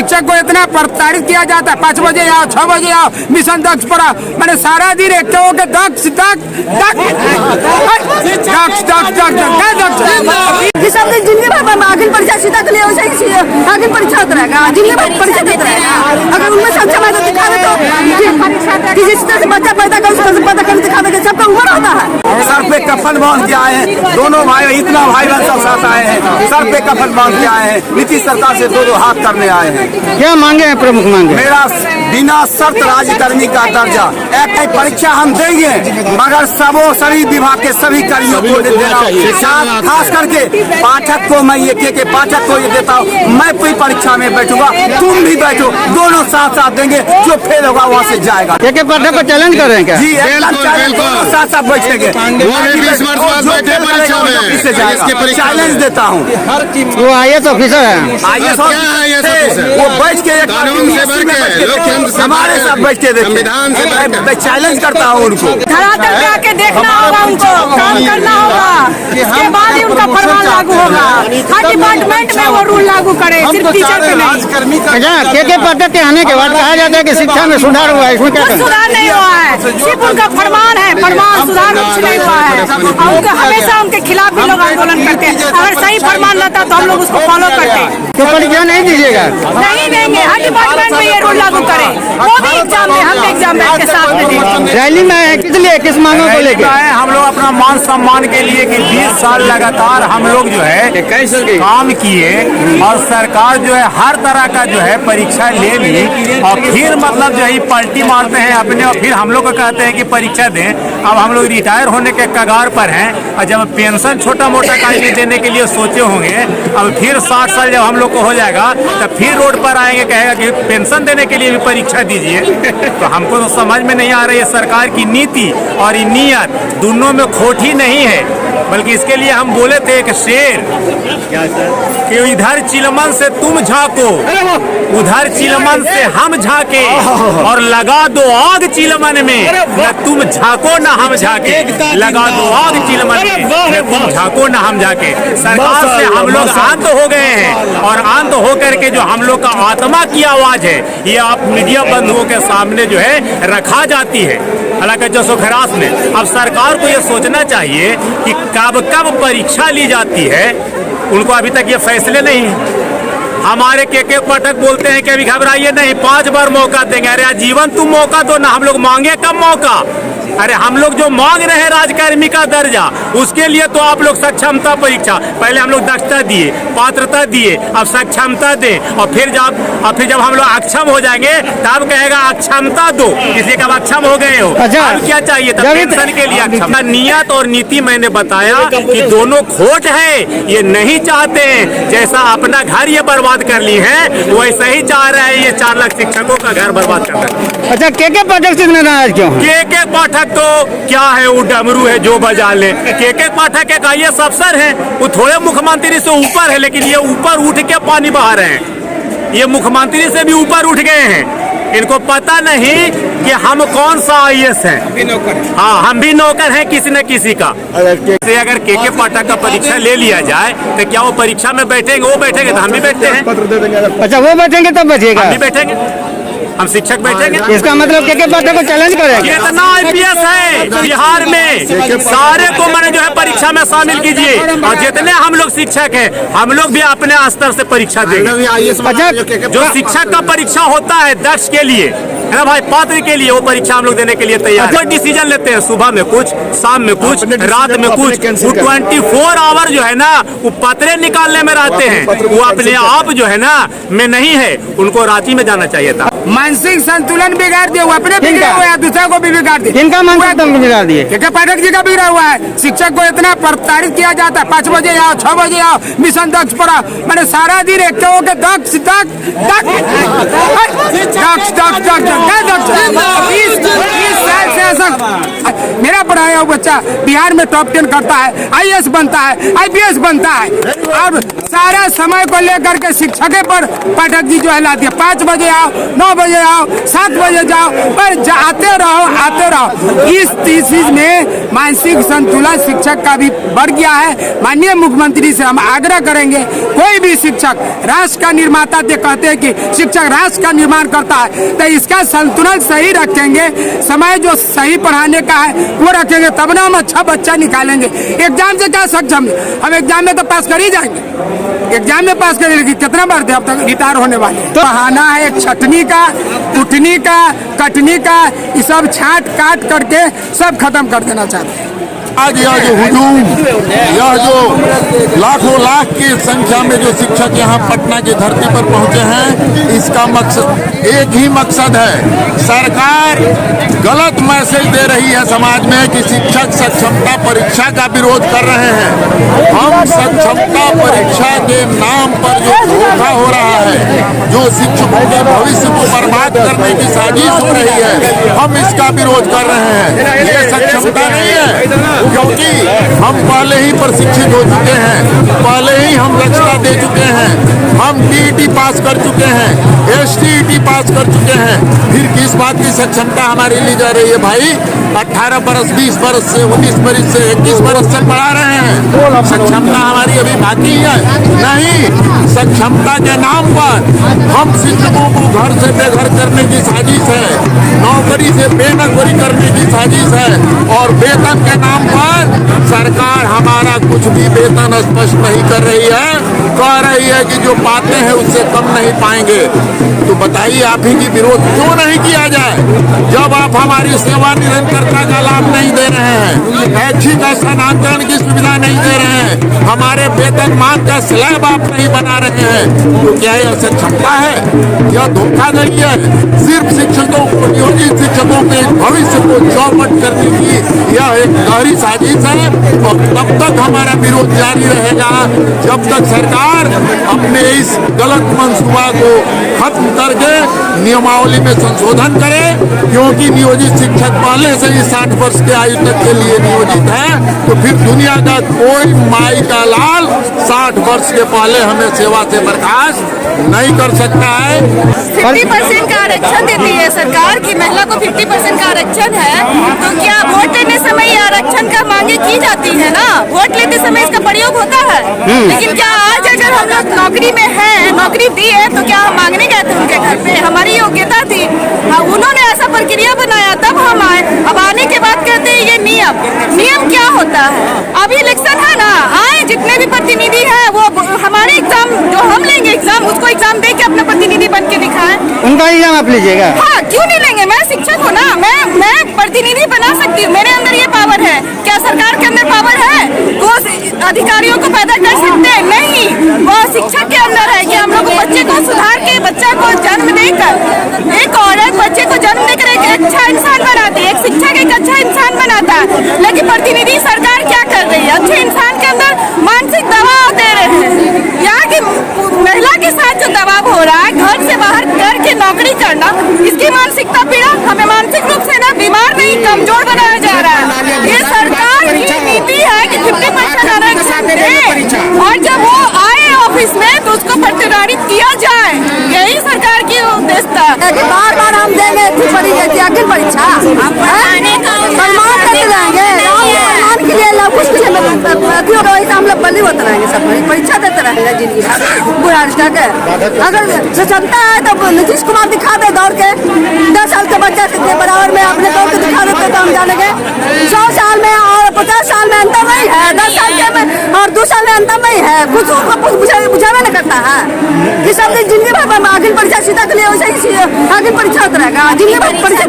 शिक्षक को इतना प्रताड़ित किया जाता है। 5 बजे आओ, 6 बजे आओ, मिशन दक्ष पर आओ, मैंने सारा दिन एक के दक्ष जिंदगी भर आखिर परीक्षा सीधा के लिए आखिर परीक्षा होता रहेगा, जिंदगी भर परीक्षा देता रहेगा। अगर उनमें से अच्छा मैं तो दिखा दे तो जिस तरह से बच्चा पैदा कर पैदा कर दिखा दे, सबका उम्र होता है। सर पे कफन बांध के आए हैं, दोनों भाई इतना भाई बहन सब साथ आए हैं, सर पे कफन बांध के आए हैं, नीतीश सरकार से 2 हाथ करने आए हैं। क्या मांगे हैं प्रमुख मांगे? मेरा बिना शर्त राज्यकर्मी का दर्जा। एक परीक्षा हम देंगे मगर सभी विभाग के सभी कर्मियों को देना, खास करके पाठक को मैं एक पाठक को ये देता हूँ। मैं कोई परीक्षा में बैठूंगा, तुम भी बैठो, दोनों साथ साथ देंगे, जो फेल होगा वहाँ से जाएगा। एक पाठक को चैलेंज कर रहे हैं क्या? जी साथ साथ बैठेंगे, चैलेंज देता हूँ। वो IAS ऑफिसर है, वो बैठ के हमारे साथ बैठ के देखिए, चैलेंज करता हूँ उनको। धरातल पे आके देखना होगा, उनको काम करना होगा, इसके बाद ही उनका फरमान लागू होगा। हर डिपार्टमेंट में वो रूल लागू करे, सिर्फ टीचर पे नहीं। के पाठक के आने के बाद कहा जाता है कि शिक्षा में सुधार हुआ है, इसमें क्या सुधार नहीं हुआ है, सिर्फ उनका फरमान है, फरमान सुधार कुछ नहीं हुआ है। उनका हमेशा उनके खिलाफ भी लोग आंदोलन करते हैं। अगर सही फरमान रहता तो हम लोग उसको फॉलो करते। तो परीक्षा नहीं दीजिएगा? नहीं देंगे, हर डिपार्टमेंट में ये रूल लागू करें। वो भी एग्जाम में, हम एग्जाम में के साथ में देंगे। रैली में किस लिए, किस मांगों को लेकर? हम लोग अपना मान सम्मान के लिए कि 20 साल लगातार हम लोग जो है काम किए और सरकार जो है हर तरह का जो है परीक्षा ले ली और फिर मतलब जो है पलटी मारते हैं अपने, और फिर हम लोग को कहते हैं कि परीक्षा दें। अब हम लोग रिटायर होने के कगार पर हैं और जब पेंशन छोटा मोटा कायदे देने के लिए सोचे होंगे, अब फिर 60 साल जब हम लोग को हो जाएगा तब फिर रोड पर आएंगे, कहेगा कि पेंशन देने के लिए भी परीक्षा दीजिए। तो हमको तो समझ में नहीं आ रही है सरकार की नीति और नीयत, दोनों में खोट ही नहीं है। बल्कि इसके लिए हम बोले थे एक शेर कि इधर चिलमन से तुम झांको, उधर चिलमन से हम झांके, और लगा दो आग चिलमन में, न तुम झांको न हम झांके। लगा दो आग चिलमन में, न तुम झांको न हम झांके। सरकार से हम लोग अंत हो गए हैं और अंत होकर के जो हम लोग का आत्मा की आवाज है ये आप मीडिया बंधुओं के सामने जो है रखा जाती है। हालांकि जसोखरास में अब सरकार को ये सोचना चाहिए कि कब कब परीक्षा ली जाती है, उनको अभी तक ये फैसले नहीं है। हमारे के पाठक बोलते हैं कि अभी घबराइए नहीं, 5 बार मौका देंगे। अरे आजीवन तुम मौका दो ना, हम लोग मांगे कब मौका? अरे हम लोग जो मांग रहे हैं राजकर्मी का दर्जा, उसके लिए तो आप लोग सक्षमता परीक्षा, पहले हम लोग दक्षता दिए, पात्रता दिए, अब सक्षमता दें, और फिर जब हम लोग अक्षम हो जाएंगे तब कहेगा अक्षमता दो, इसलिए कब अक्षम हो गए हो। अच्छा, अब क्या चाहिए तब पेंशन के लिए अक्षमता। नियत और नीति मैंने बताया कि दोनों खोट है, ये नहीं चाहते हैं जैसा अपना घर ये बर्बाद कर ली है वैसा ही चाह रहे हैं ये 4 लाख शिक्षकों का घर बर्बाद कर रहे हैं। अच्छा, के पाठक से नाराज क्यों? के पाठक तो क्या है, वो डमरू है जो बजा ले। के पाठक एक IAS अफसर है, वो थोड़े मुख्यमंत्री से ऊपर है, लेकिन ये ऊपर उठ के पानी बहा रहे हैं। ये मुख्यमंत्री से भी ऊपर उठ गए हैं। इनको पता नहीं कि हम कौन सा IAS हैं। हाँ, हम भी नौकर हैं किसी न किसी का। अगर के पाठक का परीक्षा ले लिया जाए तो क्या वो परीक्षा में बैठेंगे? वो बैठेंगे तो हम भी बैठते हैं। अच्छा, वो बैठेंगे तब बैठेगा, हम भी बैठेंगे, हम शिक्षक बैठेंगे। इसका मतलब के पाठक को चैलेंज करेगा। कितना IPS है बिहार में, सारे को मैंने जो है परीक्षा में शामिल कीजिए, और जितने हम लोग शिक्षक हैं हम लोग भी अपने स्तर से परीक्षा देंगे। जो शिक्षक का परीक्षा होता है दक्ष के लिए है ना भाई, पात्र के लिए, वो परीक्षा हम लोग देने के लिए तैयार हैं। डिसीजन लेते हैं, सुबह में कुछ, शाम में कुछ, रात में कुछ। वो 24 आवर जो है ना वो पत्रे निकालने में रहते हैं, वो अपने आप जो है ना में नहीं है। उनको रांची में जाना चाहिए था। मानसिक संतुलन बिगाड़ दिया, वो अपने बिगड़ा हुआ है, दूसरे को भी बिगाड़ दिया। इनका मानसिक संतुलन बिगाड़ दिए, के पाठक जी का बिगड़ा हुआ है। शिक्षक को इतना प्रताड़ित किया जाता है, 5 बजे आओ, 6 बजे आओ, मिशन दक्ष पर आओ, मैंने सारा दिन एक के दक्ष 20 साल से ऐसा मेरा पढ़ाया हुआ बच्चा बिहार में टॉप 10 करता है, IAS बनता है, IPS बनता है। अब सारा समय को लेकर के शिक्षक पर पाठक जी जो है ला दिया, 5 बजे आओ, 9 बजे आओ, 7 बजे जाओ, पर आते रहो। इस चीज में मानसिक संतुलन शिक्षक का भी बढ़ गया है। माननीय मुख्यमंत्री से हम आग्रह करेंगे, कोई भी शिक्षक राष्ट्र का निर्माता कहते हैं कि शिक्षक राष्ट्र का निर्माण करता है, तो इसका संतुलन सही रखेंगे, समय जो सही पढ़ाने का है वो रखेंगे, तब ना हम अच्छा बच्चा निकालेंगे। एग्जाम से क्या सक्षम, हम एग्जाम में तो पास कर ही जाएंगे, एग्जाम में पास करेंगे, लेकिन कितना बार थे अब तक रिटायर होने वाले। तो बहाना है छटनी का, उठनी का, कटनी का, ये सब छाट काट करके सब खत्म कर देना चाहते हैं। आज यह जो हुजूम, यह जो लाखों लाख की संख्या में जो शिक्षक यहाँ पटना की धरती पर पहुंचे हैं, इसका मकसद एक ही मकसद है, सरकार गलत मैसेज दे रही है समाज में कि शिक्षक सक्षमता परीक्षा का विरोध कर रहे हैं। हम सक्षमता परीक्षा के नाम पर जो धोखा हो रहा है, जो शिक्षकों के भविष्य को बर्बाद करने की साजिश हो रही है, हम इसका विरोध कर रहे हैं। ये सक्षमता नहीं है, क्योंकि हम पहले ही प्रशिक्षित हो चुके हैं, पहले ही हम दक्षता दे चुके हैं, हम TET पास कर चुके हैं, STET पास कर चुके हैं, फिर किस बात की सक्षमता हमारी ली जा रही है भाई? 18 बरस, 20 बरस से, 19 बरस से, 21 बरस से पढ़ा रहे हैं, सक्षमता हमारी अभी बाकी है नहीं। सक्षमता के नाम पर हम शिक्षकों को घर से बेघर करने की साजिश है, नौकरी से बेनौकरी करने की साजिश है, और वेतन के नाम पर सरकार हमारा कुछ भी वेतन स्पष्ट नहीं कर रही है, कह रही है कि जो पाते हैं उससे कम नहीं पाएंगे। तो बताइए आप ही की विरोध क्यों नहीं किया जाए, जब आप हमारी सेवा निरंतरता का लाभ नहीं दे रहे हैं, ऐच्छिक स्थानांतरण की सुविधा नहीं दे रहे हैं, हमारे वेतन मान का स्लैब आप नहीं बना रहे हैं, तो क्या यह सक्षमता है? यह धोखाधड़ी है। सिर्फ शिक्षकों को, नियोजित शिक्षकों के भविष्य को चौपट करने की यह एक गहरी साजिश है, और तब तक हमारा विरोध जारी रहेगा जब तक सरकार अपने इस गलत मंसूबा को खत्म करके नियमावली में संशोधन करे, क्योंकि नियोजित शिक्षक पहले से ही 60 वर्ष के आयु तक के लिए नियोजित है, तो फिर दुनिया का कोई माई का लाल 60 वर्ष के पहले हमें सेवा से बर्खास्त नहीं कर सकता है। 50% का आरक्षण देती है सरकार की, महिला को 50% का आरक्षण है, तो क्या वोट लेने समय आरक्षण का मांगे की जाती है ना, वोट लेते समय इसका प्रयोग होता है, लेकिन क्या आज अगर हम लोग नौकरी में हैं, नौकरी दी है, तो क्या हम मांगने गए थे उनके घर पे, हमारी योग्यता थी, उन्होंने ऐसा प्रक्रिया बनाया तब हम आए, अब आने के बाद कहते हैं ये नियम क्या होता है? अभी इलेक्शन है ना, आए जितने भी प्रतिनिधि हैं वो हमारे एग्जाम जो हम लेंगे एग्जाम, उसको एग्जाम दे के अपना प्रतिनिधि बन के दिखाएं। उनका एग्जाम आप लीजिएगा? हाँ, क्यों नहीं लेंगे? मैं शिक्षक हूँ ना, मैं प्रतिनिधि बना सकती हूँ, मेरे अंदर ये पावर है। क्या सरकार के अंदर पावर है वो अधिकारियों को पैदा कर सकते हैं? नहीं, वो शिक्षक के अंदर है कि हम लोग बच्चे को सुधार के, बच्चा को जन्म देकर, एक औरत बच्चे को जन्म देकर एक अच्छा इंसान बनाती है, एक शिक्षक एक अच्छा इंसान बनाता है, लेकिन प्रतिनिधि सरकार क्या कर रही है? अच्छे इंसान के अंदर मानसिक दबाव दे रहे हैं। यहाँ की महिला के साथ जो दबाव हो रहा है, घर से बाहर करके नौकरी करना, इसकी मानसिकता पीड़ा, हमें मानसिक रूप से ना बीमार नहीं कमजोर बनाया जा रहा है। ये सरकार की नीति है कि 50% आरक्षण दे, और जब वो आए ऑफिस में तो उसको प्रतिनिधित्व किया जाए, यही सरकार की उद्देश्य था। बार-बार हम देंगे अखिल परीक्षा, के लिए हम लोग बल्ली होते रहेंगे, सब परीक्षा देते रहेंगे जिंदगी बुरा रिश्ता के। अगर सक्षमता है तो नीतीश कुमार दिखा दे दौड़ के, 10 साल के बच्चे के बराबर में अपने दौड़ के दिखा देते तो हम जानेंगे। 100 साल में और 50 साल में अंतर नहीं है, 10 साल के में और 2 साल में अंतर नहीं है, कुछ बुझावे नहीं करता है कि सब जिंदगी भर अखिल परीक्षा सीधा के लिए वैसे ही अखिल परीक्षा होता रहेगा, जिंदगी भर परीक्षा